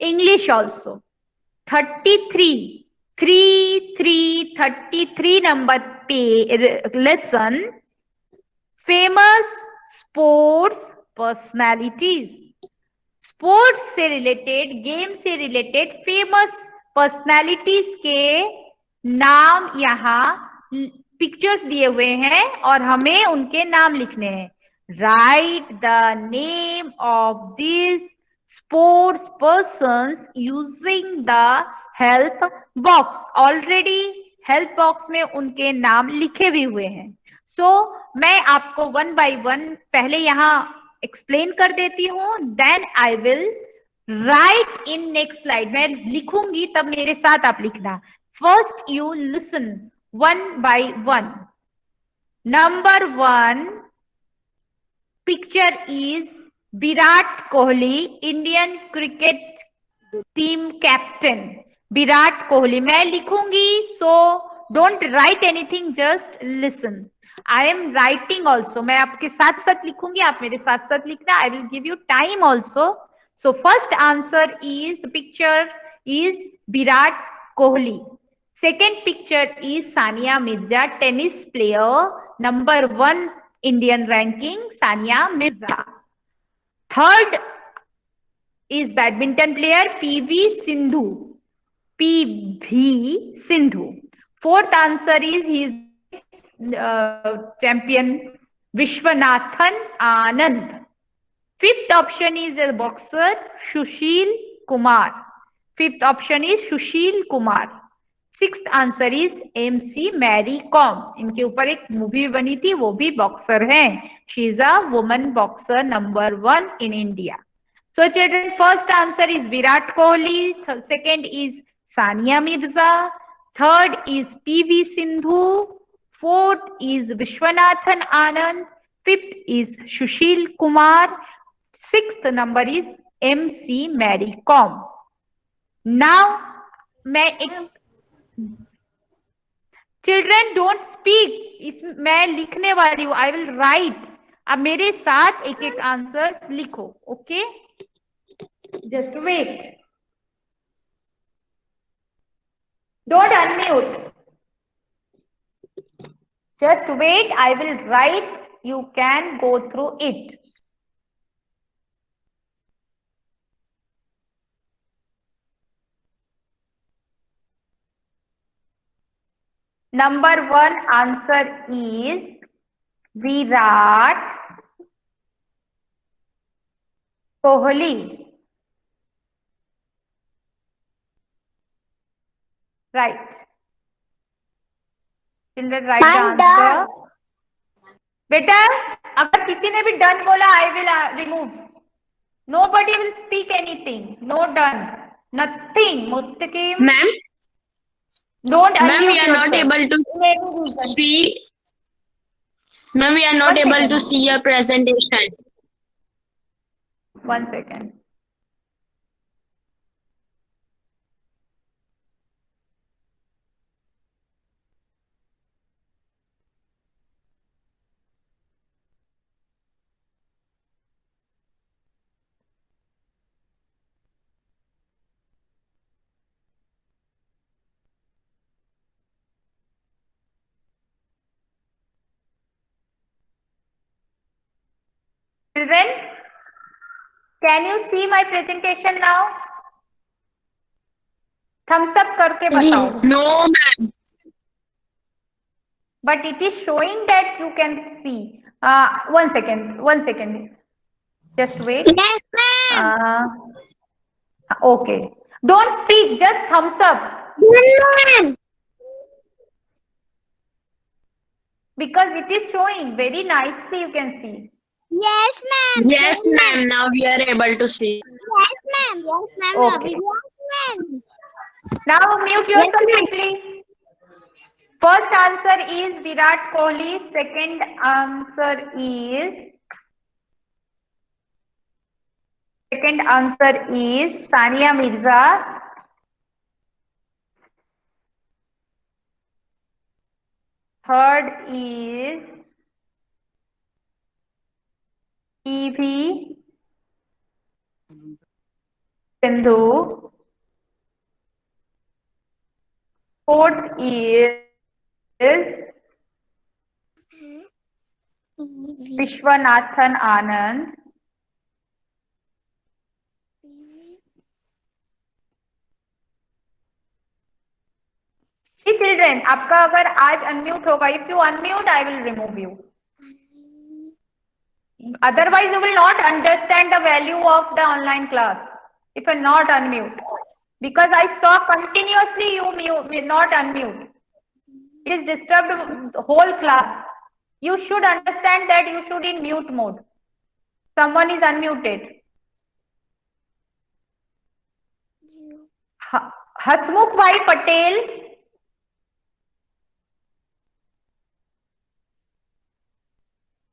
English also. 33. 33 number lesson. Famous sports personalities. Sports से related, game से related famous personalities के नाम यहाँ पिक्चर्स दिए हुए हैं और हमें उनके नाम लिखने हैं. Right the name of this sports persons using the help box. Already help box में उनके नाम लिखे भी हुए हैं. सो मैं आपको वन बाय वन पहले यहाँ एक्सप्लेन कर देती हूँ, then I will write in next slide. मैं लिखूंगी तब मेरे साथ आप लिखना. First you listen one by one. Number 1 picture is Virat Kohli, Indian cricket team captain. Virat Kohli मैं लिखूंगी, so don't write anything, just listen. I am writing also. मैं आपके साथ साथ लिखूंगी, आप मेरे साथ साथ लिखना. I will give you time also. So first answer is, the picture is Virat Kohli. Second picture is Sania Mirza, tennis player, number 1 Indian ranking Sania Mirza. Third is badminton player PV Sindhu. PV Sindhu. Fourth answer is his champion Vishwanathan Anand. Fifth option is a boxer Sushil Kumar. Fifth option is Sushil Kumar. Sixth answer is MC Mary Kom. इनके ऊपर एक movie बनी थी, वो भी boxer हैं. She is a woman boxer number 1 in India. So children, first answer is Virat Kohli, second is Sania Mirza, third is PV Sindhu, fourth is Vishwanathan Anand, fifth is Sushil Kumar, sixth number is MC Mary Kom. Now मैं एक children don't speak, इस मैं लिखने वाली हूँ. आई will right. अब मेरे साथ एक एक आंसर लिखो. Okay, just wait. Don't unmute. Just wait. I will write. You can go through it. Number 1 answer is Virat Kohli. Right. Children, write the answer. बेटा अगर किसी ने भी डन बोला, I will remove. Nobody will speak anything. No done. Nothing. Mustaqim. Ma'am. Don't Ma'am, unmute we are not yourself. able to see. Ma'am, we are not One able second. to see your presentation. 1 second. Children, can you see my presentation now? Thumbs up करके बताओ. No, ma'am. But it is showing that you can see. 1 second. 1 second. Just wait. Yes, ma'am. Okay. Don't speak. Just thumbs up. Ma'am. Because it is showing very nicely. You can see. Yes, ma'am. Yes, ma'am. Now we are able to see. Yes, ma'am. Yes, ma'am. Okay. Yes, ma'am. Now mute yourself quickly. First answer is Virat Kohli. Second answer is Sania Mirza. Third is PV Sindhu. Fourth is Vishwanathan Anand. Children, आपका अगर आज unmute होगा, if you unmute, I will remove you. Otherwise, you will not understand the value of the online class if you not unmute. Because I saw continuously you not unmute. It is disturbed the whole class. You should understand that you should in mute mode. Someone is unmuted. Hasmukh Bhai Patel.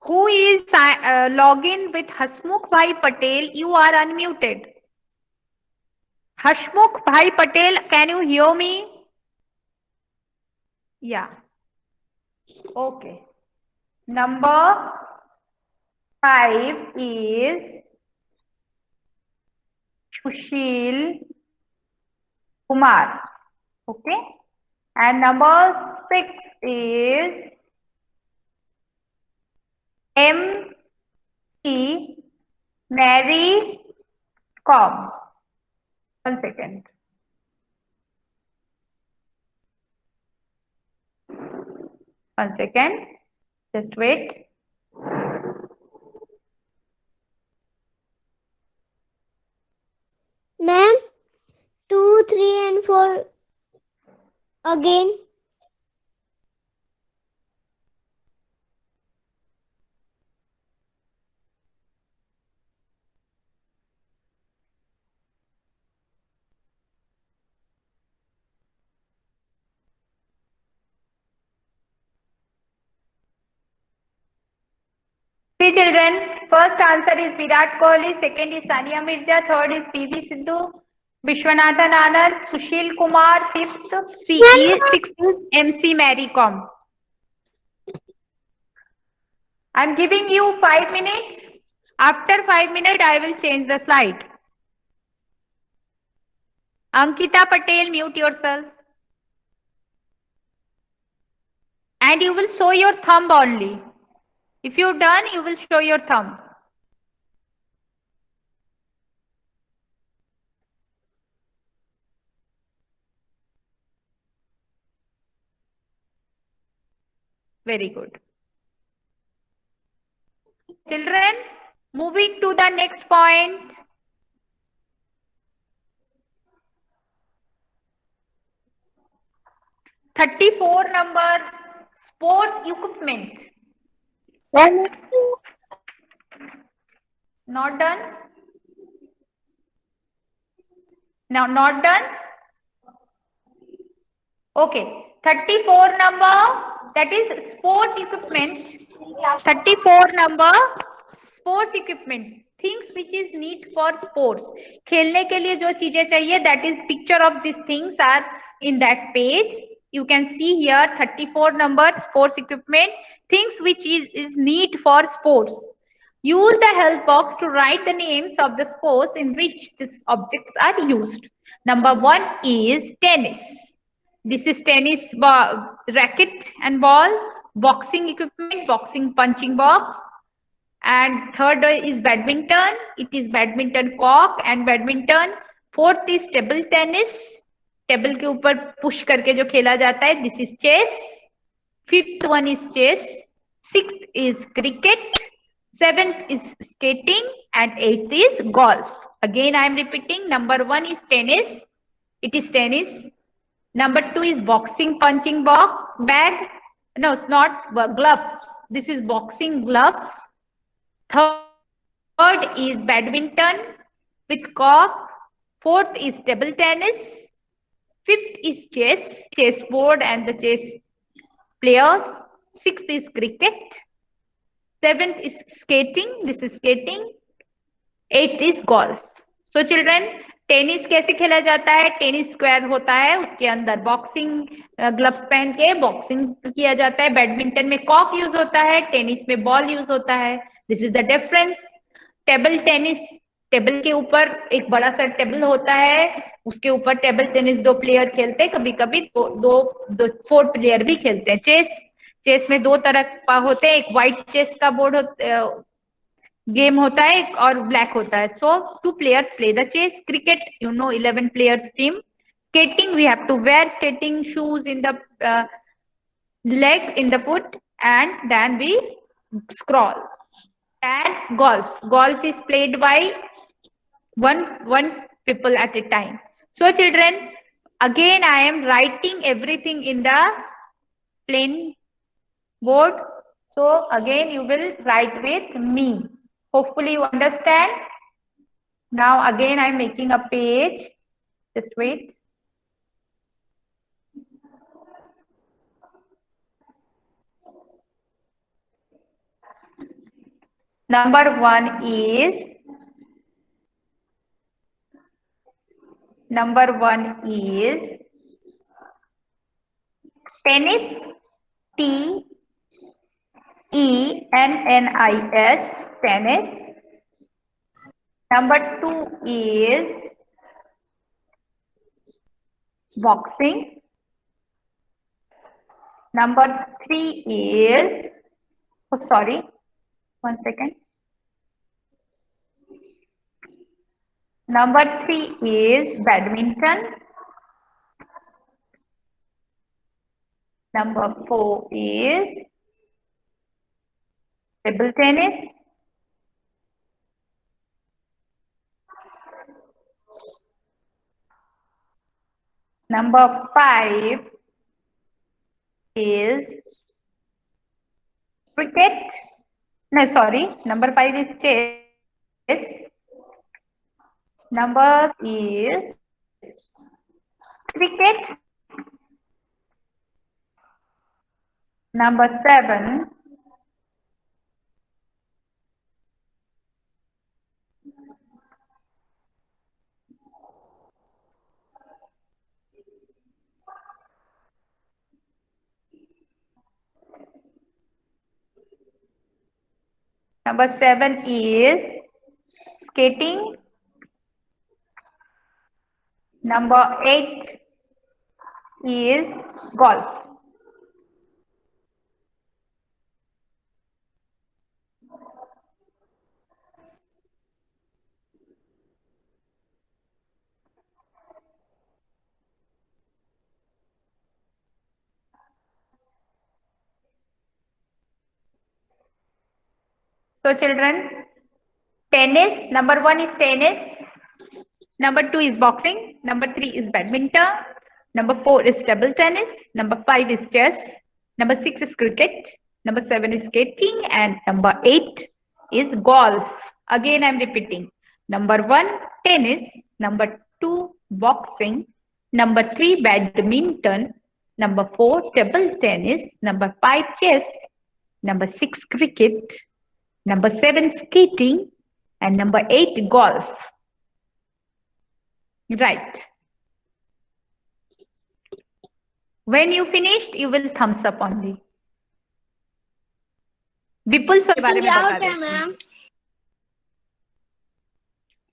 Who is login with Hasmukh Bhai Patel? You are unmuted. Hasmukh Bhai Patel, can you hear me? Yeah. Okay. Number 5 is Sushil Kumar. Okay. And number 6 is M.C. Mary Com. 1 second. One second. Just wait. Ma'am, 2, 3, and 4 again. See children, first answer is Virat Kohli, second is Sania Mirza, third is PV Sindhu, Vishwanathan Anand, Sushil Kumar, fifth sixth is MC Mary Com. I'm giving you 5 minutes. After 5 minutes, I will change the slide. Ankita Patel, mute yourself. And you will show your thumb only. If you're done, you will show your thumb. Very good. Children, moving to the next point. (34) number, sports equipment. Not done? Now, not done? Okay. 34 number, that is sports equipment. 34 number, sports equipment. Things which is need for sports. खेलने के लिए जो चीजें चाहिए, that is picture of these things are in that page. You can see here 34 number, sports equipment. Things which is need for sports. Use the help box to write the names of the sports in which these objects are used. Number 1 is tennis. This is tennis ball, racket and ball, boxing equipment, boxing punching box. And third is badminton. It is badminton cock and badminton. Fourth is table tennis. Table के ऊपर push करके जो खेला जाता है, this is chess. Fifth one is chess. Sixth is cricket. Seventh is skating and eighth is golf. Again I am repeating. Number 1 is tennis. It is tennis. Number 2 is boxing punching bag. No, it's not gloves. This is boxing gloves. Third is badminton with cock. Fourth is table tennis. Fifth is chessboard and the chess players. Sixth is cricket. Seventh is skating. This is skating. Eighth is golf. So children, tennis कैसे खेला जाता है? Tennis square होता है, उसके अंदर boxing gloves पहन के बॉक्सिंग किया जाता है. बैडमिंटन में कॉक यूज होता है, टेनिस में बॉल यूज होता है. This is the difference. Table table के ऊपर एक बड़ा सा टेबल होता है, उसके ऊपर टेबल टेनिस 2 प्लेयर खेलते हैं, कभी कभी दो 4 प्लेयर भी खेलते हैं। चेस में 2 तरह का होते हैं, एक व्हाइट चेस का बोर्ड गेम होता है और ब्लैक होता है। So 2 players play the chess. Cricket 11 players team. Skating, we have to wear skating shoes in the leg, in the foot, and then we scroll. And golf is played by one people at a time. So children, again I am writing everything in the plain board. So again you will write with me. Hopefully you understand. Now again I am making a page. Just wait. Number 1 is tennis. TENNIS, tennis. Number 2 is boxing. Number 3 is, oh sorry, one second. Number 3 is badminton. Number 4 is table tennis. Number 5 is cricket. No, sorry. Number 5 is chess. Number is cricket. Number 7 is skating. Number 8 is golf. So children, tennis, number 1 is tennis. Number 2 is boxing. Number 3 is badminton. Number 4 is table tennis. Number 5 is chess. Number 6 is cricket. Number 7 is skating. And number 8 is golf. Again, I am repeating. Number 1, tennis. Number 2, boxing. Number 3, badminton. Number 4, table tennis. Number 5, chess. Number 6, cricket. Number 7, skating. And number 8, golf. Right. When you finished, you will thumbs up only. Vipul के बारे में बता दें ma'am.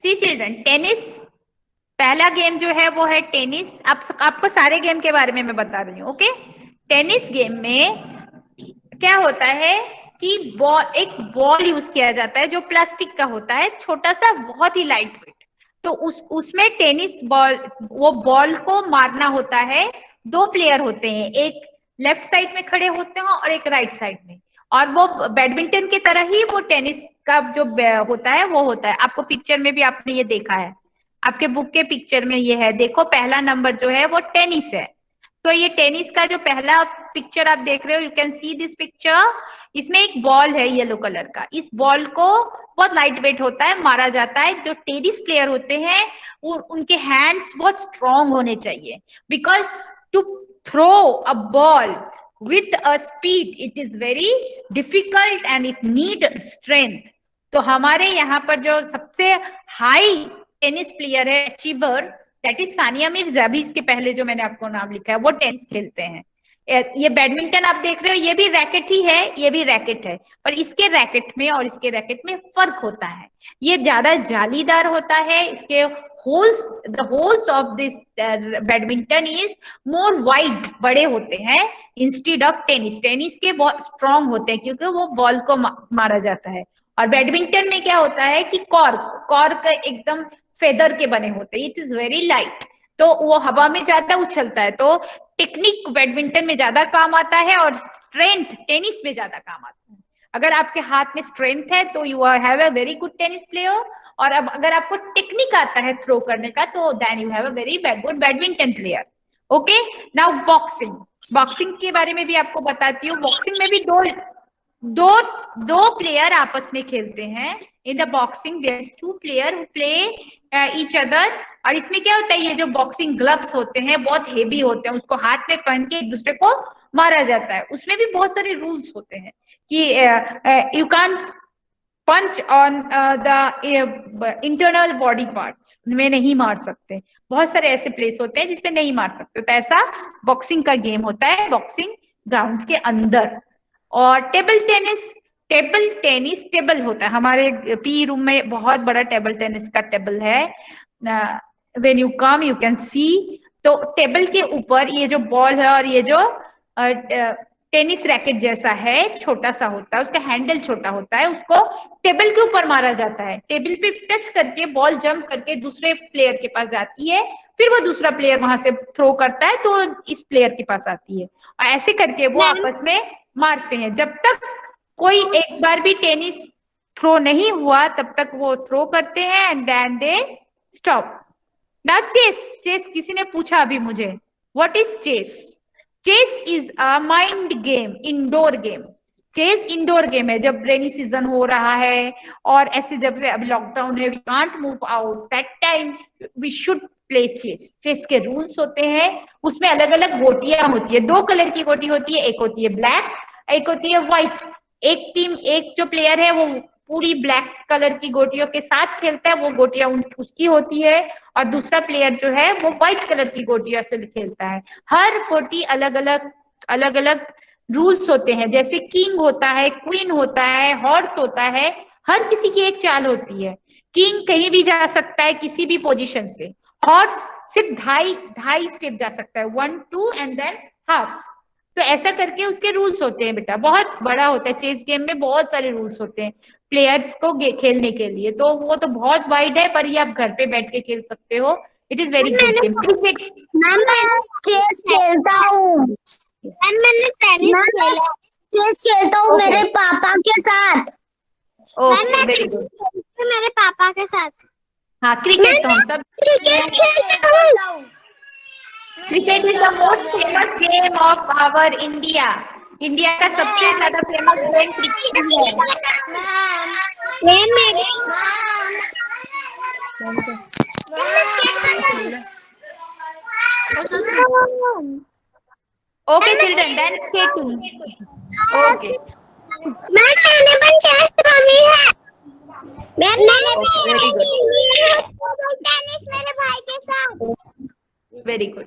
See children, tennis पहला game जो है वो है टेनिस. आपको सारे गेम के बारे में मैं बता रही हूँ. ओके, टेनिस गेम में क्या होता है कि एक बॉल यूज किया जाता है जो प्लास्टिक का होता है, छोटा सा, बहुत ही लाइट वेट. तो उसमें टेनिस बॉल, वो बॉल को मारना होता है. 2 प्लेयर होते हैं, एक लेफ्ट साइड में खड़े होते हैं और एक राइट साइड में. और वो बैडमिंटन की तरह ही वो टेनिस का जो होता है वो होता है. आपको पिक्चर में भी आपने ये देखा है, आपके बुक के पिक्चर में ये है. देखो पहला नंबर जो है वो टेनिस है. तो ये टेनिस का जो पहला पिक्चर आप देख रहे हो, you can see this picture. इसमें एक बॉल है येलो कलर का. इस बॉल को बहुत लाइट वेट होता है, मारा जाता है. जो टेनिस प्लेयर होते हैं उनके हैंड्स बहुत स्ट्रॉन्ग होने चाहिए, because to throw a ball with a speed it is very difficult and it need strength. तो हमारे यहाँ पर जो सबसे हाई टेनिस प्लेयर है, achiever, that is Sania Mirza. भी इसके पहले जो मैंने आपको नाम लिखा है वो टेनिस खेलते हैं. ये बैडमिंटन आप देख रहे हो, ये भी रैकेट ही है, ये भी रैकेट है, पर इसके रैकेट में और इसके रैकेट में फर्क होता है। ये ज्यादा जालीदार होता है, इसके holes, the holes of this badminton is more wide, बड़े होते हैं, इंस्टेड ऑफ टेनिस। टेनिस के बहुत स्ट्रांग होते हैं क्योंकि वो बॉल को मारा जाता है, और बैडमिंटन में क्या होता है कि कॉर्क एकदम फेदर के बने होते हैं, इट इज वेरी लाइट, तो वो हवा में ज्यादा उछलता है। तो टेक्निक बैडमिंटन में ज्यादा काम आता है और स्ट्रेंथ टेनिस में ज्यादा काम आता है। अगर आपके हाथ में स्ट्रेंथ है तो you have a very good tennis player, और अब अगर आपको टेक्निक आता है थ्रो करने का तो then you have a very good badminton player. Okay, now boxing. Boxing के बारे में भी आपको बताती हूँ। बॉक्सिंग में भी दो दो प्लेयर आपस में खेलते हैं। In the boxing there is two player who play each other. और इसमें क्या होता है, ये जो बॉक्सिंग ग्लव्स होते हैं बहुत हेवी होते हैं, उसको हाथ में पहन के एक दूसरे को मारा जाता है। उसमें भी बहुत सारे रूल्स होते हैं कि you can punch on the internal body parts में नहीं मार सकते। बहुत सारे ऐसे प्लेस होते हैं जिसपे नहीं मार सकते, तो ऐसा बॉक्सिंग का गेम होता है बॉक्सिंग ग्राउंड के अंदर। और टेबल टेनिस टेबल होता है, हमारे पी रूम में बहुत बड़ा टेबल टेनिस का टेबल है। When you come you can see. तो टेबल के ऊपर ये जो बॉल है और ये जो टेनिस रैकेट जैसा है, छोटा सा होता है, उसका हैंडल छोटा होता है, उसको टेबल के ऊपर मारा जाता है। टेबल पे टच करके बॉल जंप करके दूसरे प्लेयर के पास जाती है, फिर वो दूसरा प्लेयर वहां से थ्रो करता है तो इस प्लेयर के पास आती है, और ऐसे करके वो आपस में मारते हैं। जब तक कोई एक बार भी टेनिस थ्रो नहीं हुआ तब तक वो थ्रो करते हैं and then they stop. Now chess किसी ने पूछा अभी मुझे, what is chess? Chess is a mind game, indoor game. Chess indoor game है। जब रेनी सीजन हो रहा है और ऐसे जब से अभी लॉकडाउन है, we can't move out, that time we should play chess. Chess के रूल्स होते हैं, उसमें अलग अलग गोटियां होती है। 2 कलर की गोटी होती है, एक होती है ब्लैक, एक होती है व्हाइट। एक टीम, एक जो प्लेयर है वो पूरी ब्लैक कलर की गोटियों के साथ खेलता है, वो गोटियां उसकी होती है, और दूसरा प्लेयर जो है वो व्हाइट कलर की गोटियों से खेलता है। हर गोटी अलग अलग रूल्स होते हैं, जैसे किंग होता है, क्वीन होता है, हॉर्स होता है, हर किसी की एक चाल होती है। किंग कहीं भी जा सकता है किसी भी पोजीशन से, हॉर्स सिर्फ ढाई स्टेप जा सकता है, 1 2 एंड देन हाफ। तो ऐसा करके उसके रूल्स होते हैं बेटा, बहुत बड़ा होता है। चेस गेम में बहुत सारे रूल्स होते हैं प्लेयर्स को खेलने के लिए, तो वो तो बहुत वाइड है, पर ये आप घर पे बैठ के खेल सकते हो। It is very good game. Cricket, ma'am मैं चेस खेलता हूँ। मैम मैंने टेनिस खेला, चेस खेलता हूँ मेरे पापा के साथ। Okay very good. मेरे पापा के साथ। हाँ, क्रिकेट तो हम सब, क्रिकेट खेलता हूँ। Cricket is the most famous game of our India. India का सबसे ज्यादा फेमस गेम क्रिकेट है। Okay children, then skating. Okay, मैंने पण चेस रमी है। मैंने वेरी गुड, टेनिस मेरे भाई के साथ। Very good.